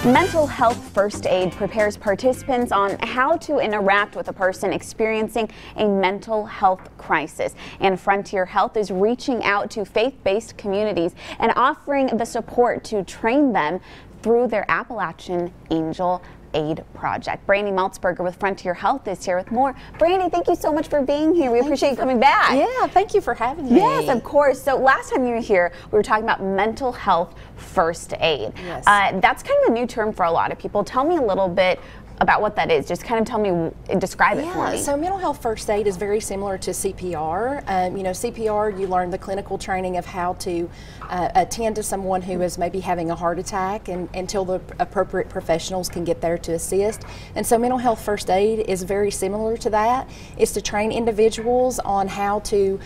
Mental Health First Aid prepares participants on how to interact with a person experiencing a mental health crisis. And Frontier Health is reaching out to faith-based communities and offering the support to train them through their Appalachian Angel Aid project. Brandy Maltsburger with Frontier Health is here with more. Brandy, thank you so much for being here. We appreciate you coming back. Yeah, thank you for having me. Yes, of course. So last time you were here, we were talking about mental health first aid. Yes. That's kind of a new term for a lot of people. Tell me a little bit about what that is. Just kind of tell me, describe it for me. So mental health first aid is very similar to CPR. You know, CPR, you learn the clinical training of how to attend to someone who is maybe having a heart attack and until the appropriate professionals can get there to assist. And so mental health first aid is very similar to that. It's to train individuals on how to,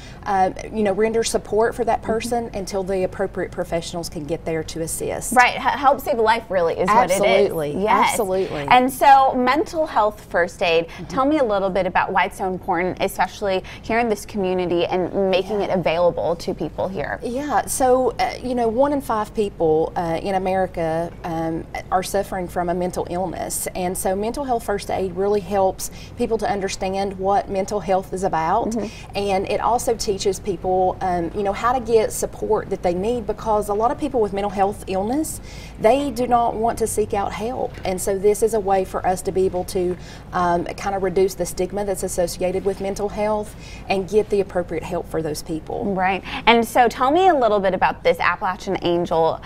you know, render support for that person until the appropriate professionals can get there to assist. Right, help save a life really is what it is. Absolutely, yes. Absolutely. And so mental health first aid, tell me a little bit about why it's so important, especially here in this community and making it available to people here. Yeah, so you know, 1 in 5 people in America are suffering from a mental illness, and so mental health first aid really helps people to understand what mental health is about, and it also teaches people you know, how to get support that they need, because a lot of people with mental health illness, they do not want to seek out help, and so this is a way for us to be able to kind of reduce the stigma that's associated with mental health and get the appropriate help for those people. Right. And so tell me a little bit about this Appalachian Angel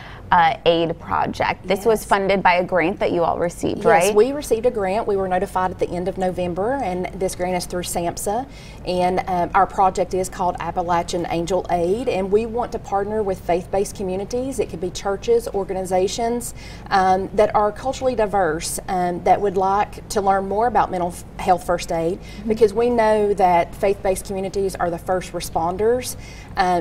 Aid project. This was funded by a grant that you all received, right? Yes, we received a grant. We were notified at the end of November, and this grant is through SAMHSA, and our project is called Appalachian Angel Aid, and we want to partner with faith-based communities. It could be churches, organizations that are culturally diverse that would like to learn more about mental health first aid, because we know that faith-based communities are the first responders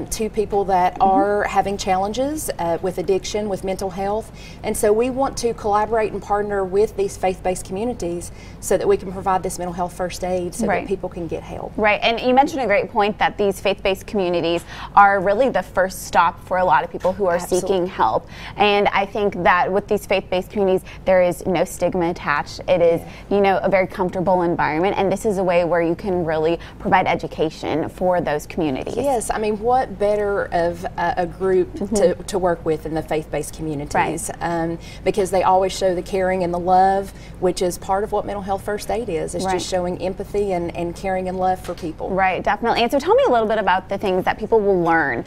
to people that are having challenges with addiction, with mental health, and so we want to collaborate and partner with these faith-based communities so that we can provide this mental health first aid so that people can get help. Right, and you mentioned a great point that these faith-based communities are really the first stop for a lot of people who are seeking help, and I think that with these faith-based communities there is no stigma attached. It is, you know, a very comfortable environment, and this is a way where you can really provide education for those communities. Yes, I mean, what better of a group to work with in the faith-based communities, because they always show the caring and the love, which is part of what mental health first aid is. It's just showing empathy and caring and love for people. Right, definitely. And so tell me a little bit about the things that people will learn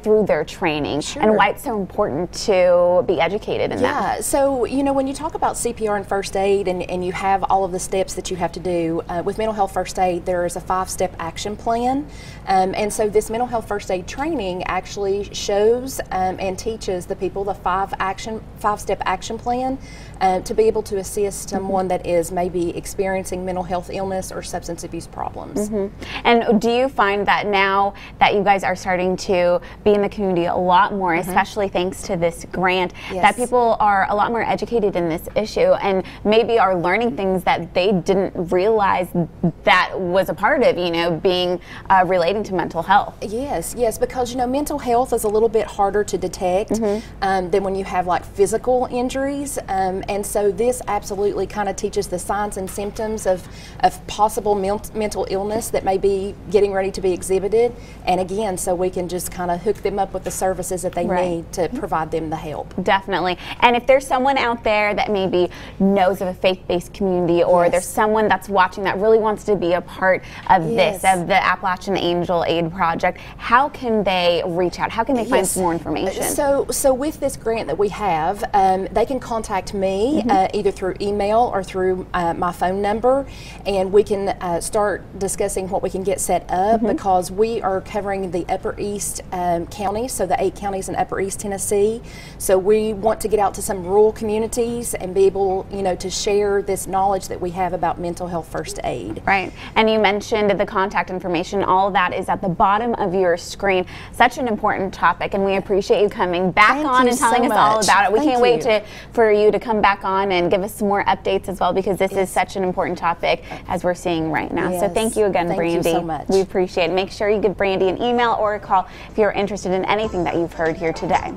through their training and why it's so important to be educated in that. Yeah, so you know, when you talk about CPR and first aid and you have all of the steps that you have to do, with mental health first aid there is a 5-step action plan, and so this mental health first aid training actually shows and teaches the people the 5-step action plan to be able to assist someone that is maybe experiencing mental health illness or substance abuse problems. And do you find that now that you guys are starting to be in the community a lot more, especially thanks to this grant, that people are a lot more educated in this issue and maybe are learning things that they didn't realize that was a part of, you know, being relating to mental health? Yes, yes, because you know, mental health is a little bit harder to detect than when you have like physical injuries, and so this absolutely kind of teaches the signs and symptoms of possible mental illness that may be getting ready to be exhibited, and again, so we can just kind of hook them up with the services that they need to provide them the help. Definitely. And if there's someone out there that maybe knows of a faith-based community, or there's someone that's watching that really wants to be a part of this, of the Appalachian Angel Aid project, how can they reach out? How can they find some more information? So with this grant that we have, they can contact me either through email or through my phone number, and we can start discussing what we can get set up, because we are covering the Upper East counties, so the 8 counties in Upper East Tennessee. So we want to get out to some rural communities and be able, you know, to share this knowledge that we have about mental health first aid. Right, and you mentioned the contact information. All of that is at the bottom of your screen. Such an important topic, and we appreciate you coming back on on and telling us all about it. We Thank can't wait you. for you to come back on and give us some more updates as well, because this is such an important topic as we're seeing right now. So Yes. thank you again, Thank Brandy. you so much. We appreciate it. Make sure you give Brandy an email or a call if you're interested in anything that you've heard here today.